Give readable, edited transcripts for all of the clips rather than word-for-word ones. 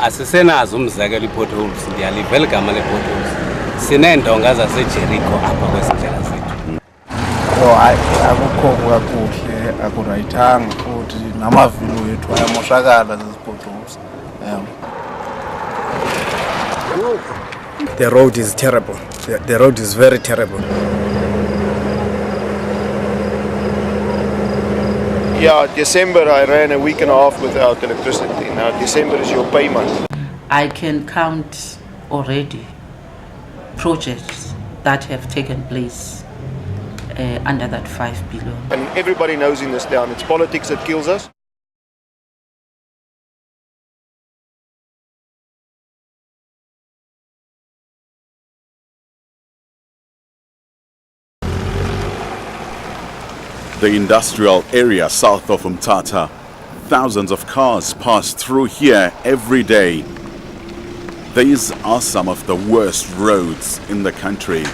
asisenazo umzekelo ii-potholes, ndiyaliva eli gama lee-potholes. Sineendonga zaseJericho apha kwezindlela zethu. Akukho kakuhle, akurayithanga futhi namavilo wethu ayamoshakala zezi potholes. The road is terrible. The road is very terrible. Yeah, December I ran a week and a half without electricity. Now December is your pay month. I can count already projects that have taken place under that 5 billion. And everybody knows in this town, it's politics that kills us. The industrial area south of Umtata. Thousands of cars pass through here every day. These are some of the worst roads in the country.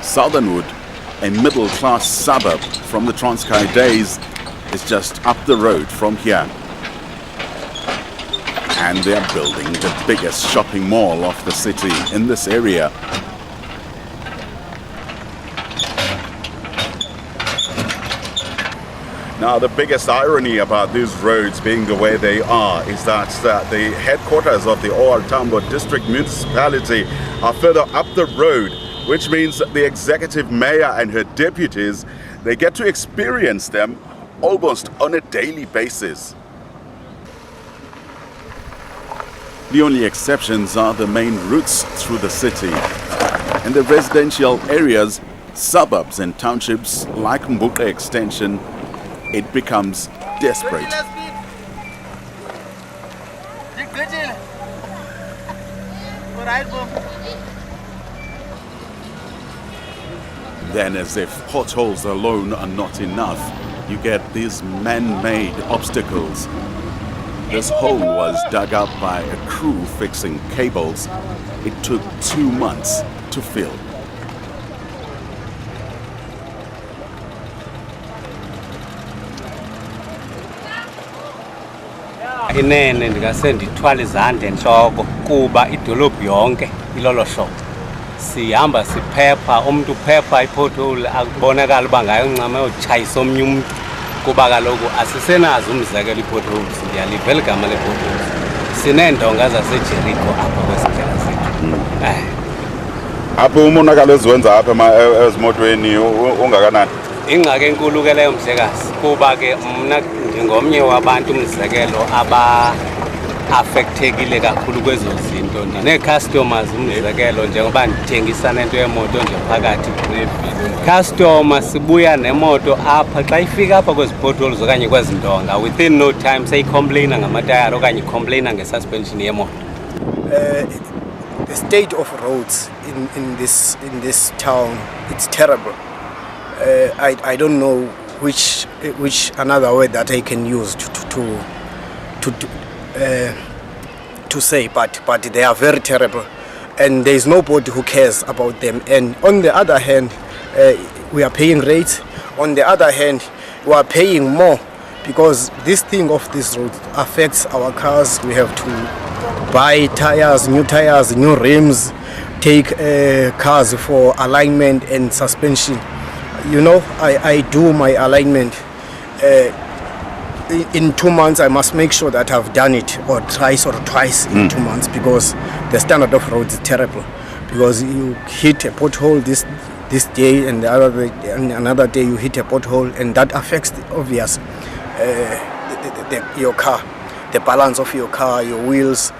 Southernwood, a middle-class suburb from the Transkei days, is just up the road from here. And they are building the biggest shopping mall of the city in this area. Now, the biggest irony about these roads being the way they are is that the headquarters of the OR Tambo District Municipality are further up the road, which means that the executive mayor and her deputies, they get to experience them almost on a daily basis. The only exceptions are the main routes through the city. In the residential areas, suburbs and townships like Mbuke Extension, it becomes desperate. Then, as if potholes alone are not enough, you get these man-made obstacles. This hole was dug up by a crew fixing cables. It took 2 months to fill. Inene ndingase ndithwale izandla entloko kuba idolophu yonke ilolo hlobo. Sihamba siphepha, umntu uphepha ipothole akubonakala uba ngayoncama yotshayisa omnye umntu kuba kaloku asisenazo umzekelo ii-potholes, ndiyaliva eli gama lee-potholes. Sineendonga zaseJericho apha kwezindlela zethu. Apho umonakalo eziwenza apha ezimotweni ungakanani? Ingxaki enkulu ke leyo mhlekazi kuba ke mna ndingomnye wabantu umzekelo aba-affectekile kakhulu kwezo zinto. Ndinee-customers umzekelo njengoba ndithengisa nento yemoto nje phakathi. Customer sibuya nemoto apha xa ifika apha kwezi potholes okanye kwezi ndonga within no time seyicomplaina ngamatayara okanye icomplaina ngesuspension yemoto. The state of roads in this town, it's terrible. I don't know which another word that I can use to say, but they are very terrible, and there is nobody who cares about them. And on the other hand, we are paying rates. On the other hand, we are paying more because this thing of this road affects our cars. We have to buy tires, new rims, take cars for alignment and suspension. You know, I do my alignment. In 2 months, I must make sure that I've done it, or twice in 2 months, because the standard of roads is terrible. Because you hit a pothole this day, and another day you hit a pothole, and that affects your car, the balance of your car, your wheels.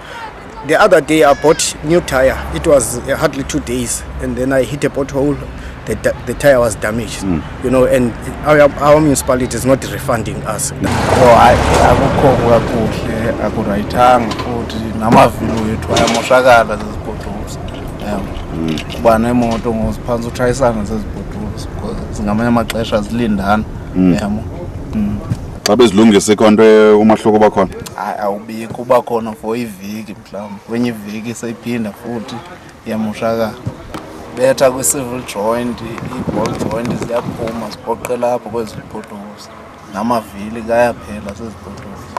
The other day I bought new tire. It was hardly 2 days, and then I hit a pothole. The tire was damaged, you know, and our municipality is not refunding us. Akukho kakuhle, akurayithanga futhi namavilo ethu ayamoshakala zezibhodulusi. Kuba nemoto ngoziphansi utshayisana zezibhodulusi zingamanye amaxesha zilindana. Xa bezilungisa ikhonto umahluko bakhona? Awubikho, uba khona for iviki mhlawumbi. Kwenye iviki seyiphinda futhi iyamoshakala. Better kwi-civil joint, i-ball joint ziyaphuma zipoqela apho kwezi zibhodulusi. Namavili kayaphela sezibhodulusi.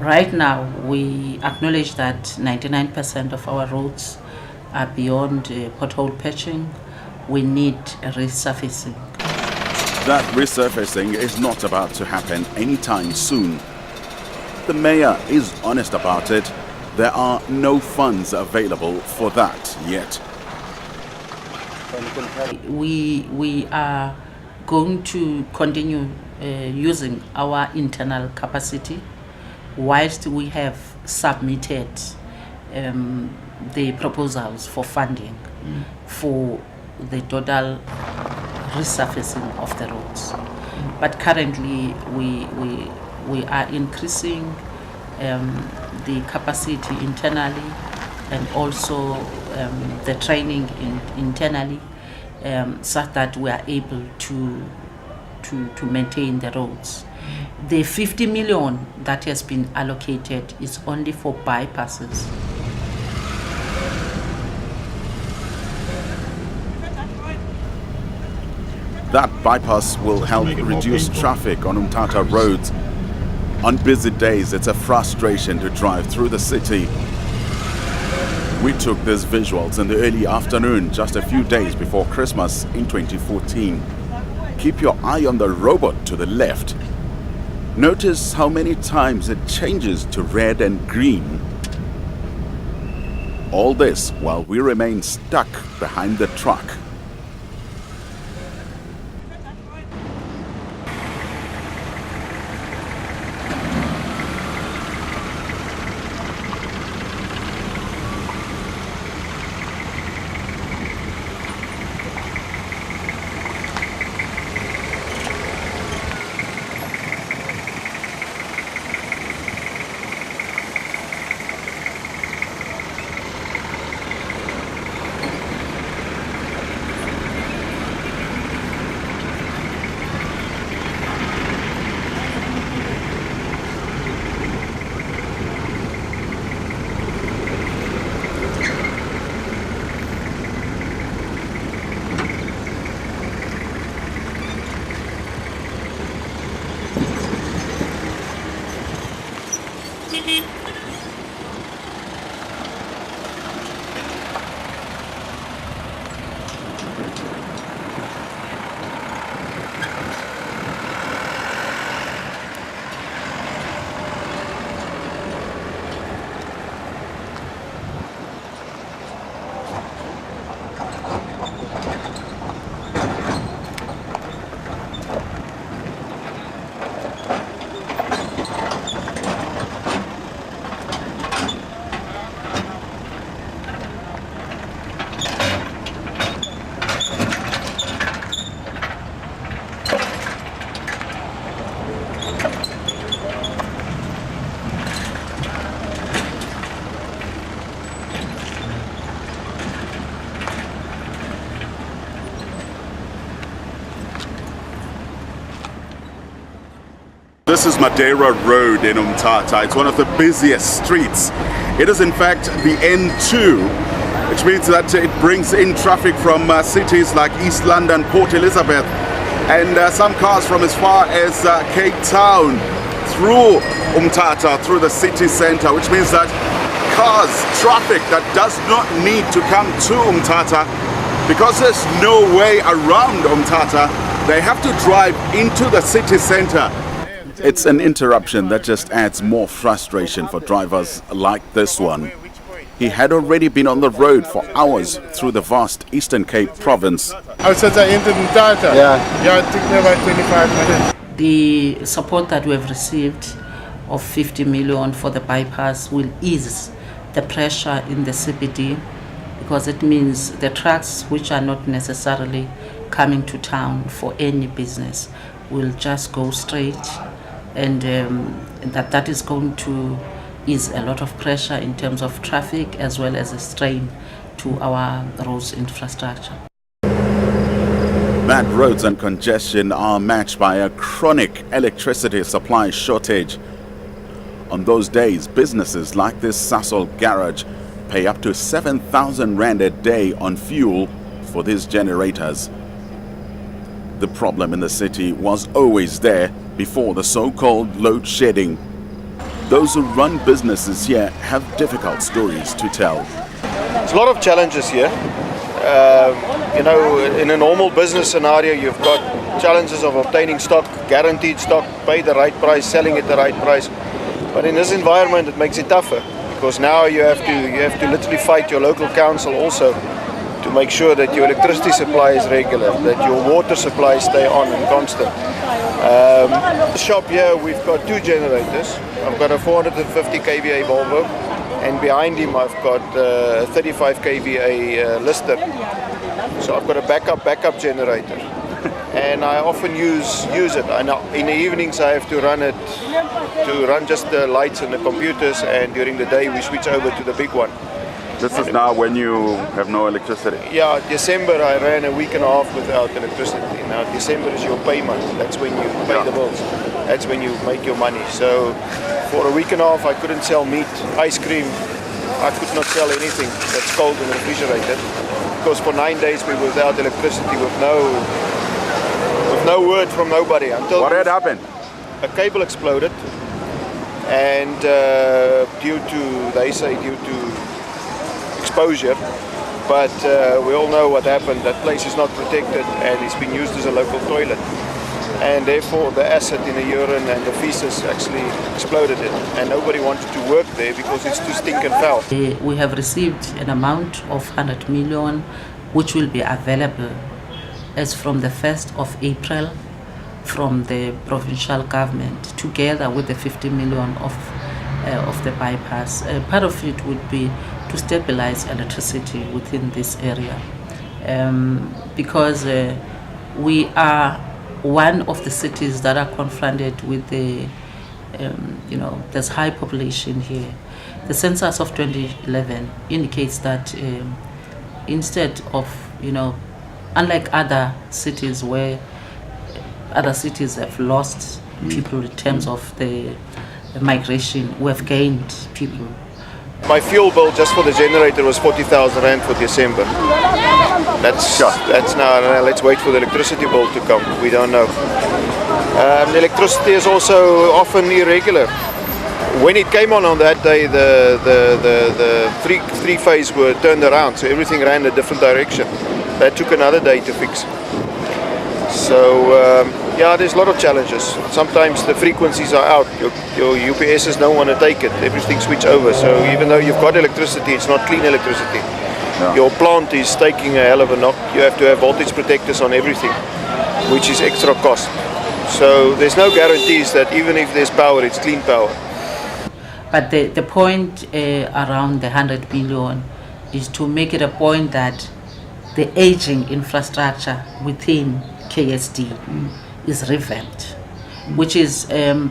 Right now, we acknowledge that 99% of our roads are beyond pothole patching. We need resurfacing. That resurfacing is not about to happen anytime soon. The mayor is honest about it. There are no funds available for that yet. We are going to continue using our internal capacity whilst we have submitted the proposals for funding for the total resurfacing of the roads. But currently we are increasing the capacity internally, and also the training internally, such that we are able to maintain the roads. The 50 million that has been allocated is only for bypasses. That bypass will help reduce traffic on Umtata roads. On busy days, it's a frustration to drive through the city. We took these visuals in the early afternoon, just a few days before Christmas in 2014. Keep your eye on the robot to the left. Notice how many times it changes to red and green. All this while we remain stuck behind the truck. This is Madeira Road in Umtata. It's one of the busiest streets. It is in fact the N2, which means that it brings in traffic from cities like East London, Port Elizabeth, and some cars from as far as Cape Town through Umtata, through the city center, which means that cars, traffic that does not need to come to Umtata, because there's no way around Umtata, they have to drive into the city center. It's an interruption that just adds more frustration for drivers like this one. He had already been on the road for hours through the vast Eastern Cape province. Outside into Umtata? Yeah, it took me about 25 minutes. The support that we have received of 50 million for the bypass will ease the pressure in the CBD, because it means the trucks which are not necessarily coming to town for any business will just go straight, and that is going to ease a lot of pressure in terms of traffic as well as a strain to our roads infrastructure. Bad roads and congestion are matched by a chronic electricity supply shortage. On those days, businesses like this Sasol garage pay up to 7,000 rand a day on fuel for these generators. The problem in the city was always there before the so-called load shedding. Those who run businesses here have difficult stories to tell. There's a lot of challenges here. You know, in a normal business scenario, you've got challenges of obtaining stock, guaranteed stock, pay the right price, selling at the right price. But in this environment, it makes it tougher, because now you have to literally fight your local council also to make sure that your electricity supply is regular, that your water supply stay on and constant. The shop here, we've got two generators. I've got a 450 kVA Volvo, and behind him I've got a 35 kVA Lister. So I've got a backup generator, and I often use it. I know in the evenings I have to run just the lights and the computers, and during the day we switch over to the big one. This is now when you have no electricity? Yeah, December I ran a week and a half without electricity. Now December is your pay month. That's when you pay the bills. That's when you make your money. So for a week and a half I couldn't sell meat, ice cream. I could not sell anything that's cold and refrigerated, because for 9 days we were without electricity with no word from nobody. Until what had happened? A cable exploded, and due to exposure, but we all know what happened. That place is not protected, and it's been used as a local toilet, and therefore the acid in the urine and the feces actually exploded it, and nobody wanted to work there because it's too stinking foul. We have received an amount of 100 million which will be available as from the 1st of April from the provincial government, together with the 50 million of the bypass. Part of it would be to stabilize electricity within this area, because we are one of the cities that are confronted with the, there's high population here. The census of 2011 indicates that instead of, unlike other cities where other cities have lost people in terms of the migration, we have gained people. My fuel bill just for the generator was 40,000 rand for December. That's now, let's wait for the electricity bill to come. We don't know. The electricity is also often irregular. When it came on that day, the three phase were turned around, so everything ran a different direction. That took another day to fix. So yeah, there's a lot of challenges. Sometimes the frequencies are out. Your UPSs don't want to take it. Everything switch over. So even though you've got electricity, it's not clean electricity. No. Your plant is taking a hell of a knock. You have to have voltage protectors on everything, which is extra cost. So there's no guarantees that even if there's power, it's clean power. But the point around the 100 billion is to make it a point that the aging infrastructure within KSD is revamped, which is even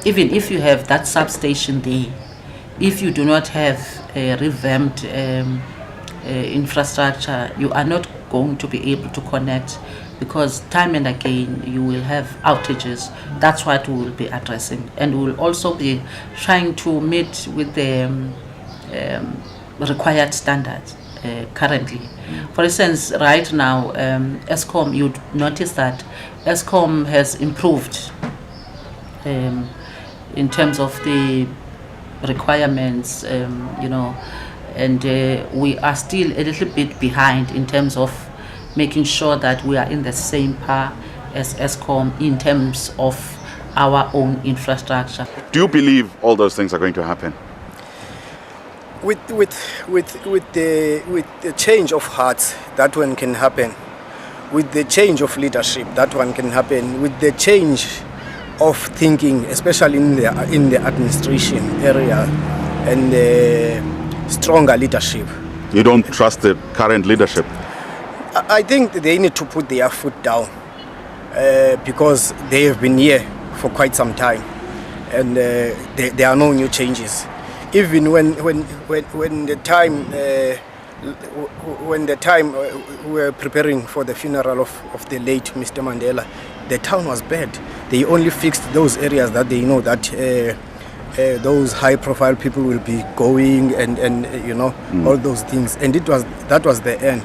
if you have that substation there, if you do not have a revamped infrastructure, you are not going to be able to connect, because time and again you will have outages. That's what we will be addressing, and we will also be trying to meet with the required standards currently. For instance, right now, Eskom, you'd notice that Eskom has improved in terms of the requirements, and we are still a little bit behind in terms of making sure that we are in the same par as Eskom in terms of our own infrastructure. Do you believe all those things are going to happen? With the change of hearts, that one can happen. With the change of leadership, that one can happen. With the change of thinking, especially in the administration area, and stronger leadership. You don't trust the current leadership? I think they need to put their foot down because they have been here for quite some time, and there are no new changes. Even when the time we were preparing for the funeral of the late Mr. Mandela, the town was bad. They only fixed those areas that they know that those high-profile people will be going, and all those things. And that was the end.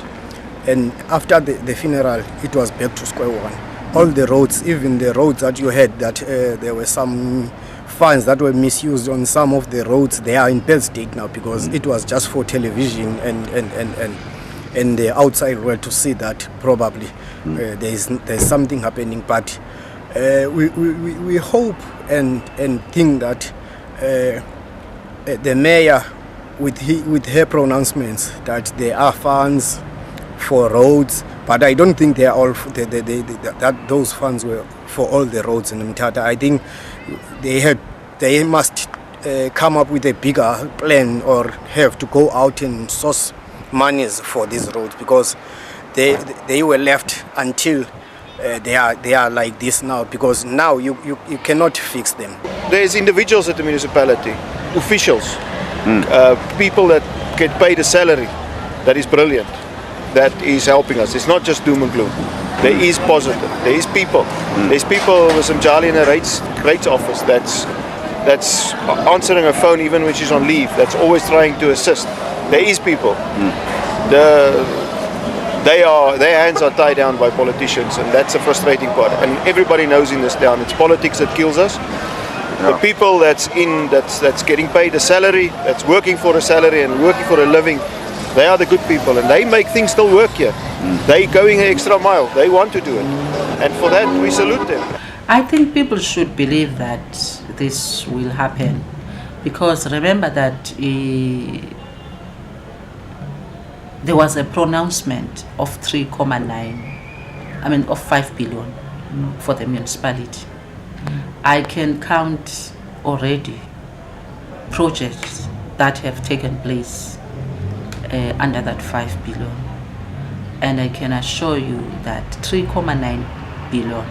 And after the funeral, it was back to square one. All the roads, even the roads that you had, that there were some funds that were misused on some of the roads, they are in bad state now because it was just for television and the outside world to see that probably there's something happening. But we hope and think that the mayor, with her pronouncements, that there are funds for roads, but I don't think they are all that those funds were for all the roads in Mthatha. I think they must come up with a bigger plan, or have to go out and source monies for these roads, because they were left until they are like this now, because now you cannot fix them. There's individuals at the municipality, officials, people that get paid a salary that is brilliant, that is helping us. It's not just doom and gloom. There is positive. There is people. There's people with some Charlie in a rates office that's answering a phone even when she's on leave. That's always trying to assist. There is people. Their hands are tied down by politicians, and that's a frustrating part. And everybody knows in this town, it's politics that kills us. The people that's getting paid a salary, that's working for a salary and working for a living, they are the good people, and they make things still work here. They going an extra mile. They want to do it, and for that we salute them. I think people should believe that this will happen, because remember that there was a pronouncement of 5 billion for the municipality. I can count already projects that have taken place under that 5 billion, and I can assure you that 3.9 billion,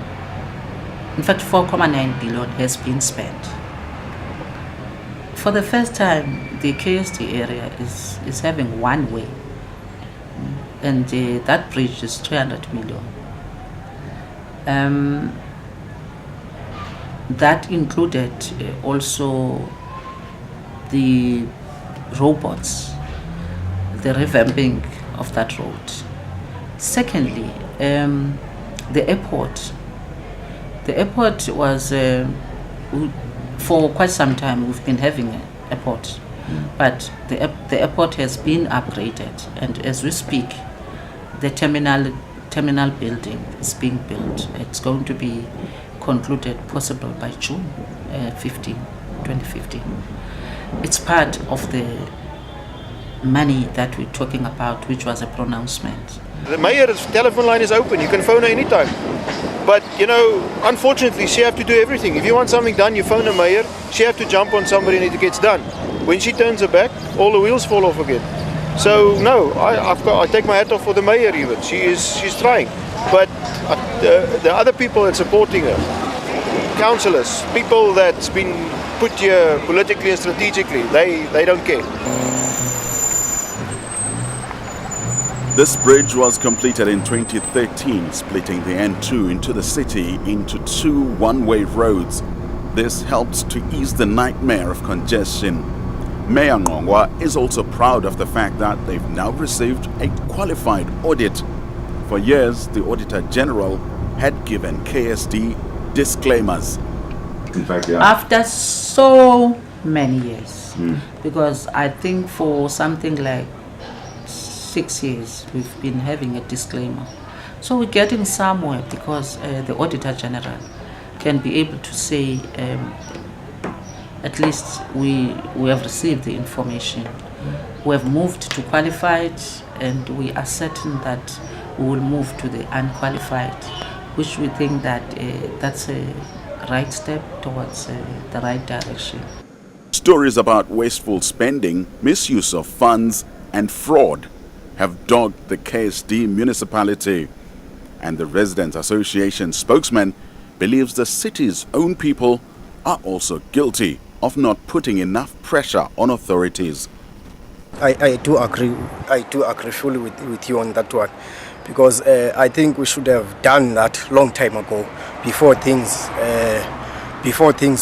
in fact 4.9 billion has been spent. For the first time, the KSD area is having one way, and that bridge is 300 million. That included also the robots, the revamping of that road. Secondly, the airport. The airport was, for quite some time we've been having an airport, but the airport has been upgraded, and as we speak, the terminal building is being built. It's going to be concluded possible by June 2015. It's part of the money that we're talking about, which was a pronouncement. The mayor's telephone line is open. You can phone her anytime. But, unfortunately, she have to do everything. If you want something done, you phone the mayor. She have to jump on somebody and it gets done. When she turns her back, all the wheels fall off again. So, no, I take my hat off for the mayor even. She's trying. But the other people that supporting her, councillors, people that's been put here politically and strategically, they don't care. This bridge was completed in 2013, splitting the N2 into the city into two one-way roads. This helped to ease the nightmare of congestion. Mayor Ngongwa is also proud of the fact that they've now received a qualified audit. For years, the Auditor General had given KSD disclaimers. In fact, yeah. After so many years, because I think for something like 6 years, we've been having a disclaimer. So we're getting somewhere because the Auditor General can be able to say, at least we have received the information. We have moved to qualified, and we are certain that we will move to the unqualified, which we think that that's a right step towards the right direction. Stories about wasteful spending, misuse of funds, and fraud have dogged the KSD municipality. And the Residents Association spokesman believes the city's own people are also guilty of not putting enough pressure on authorities. I do agree fully with you on that one, because I think we should have done that long time ago before things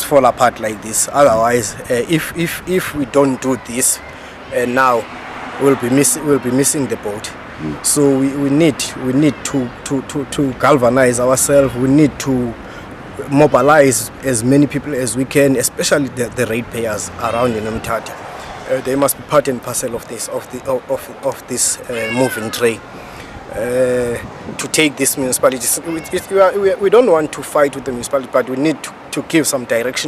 fall apart like this. Otherwise, if we don't do this now, we'll be missing the boat. So we need to galvanize ourselves. We need to mobilize as many people as we can, especially the ratepayers around in Umtata. They must be part and parcel of this moving train to take this municipality. We don't want to fight with the municipality, but we need to give some direction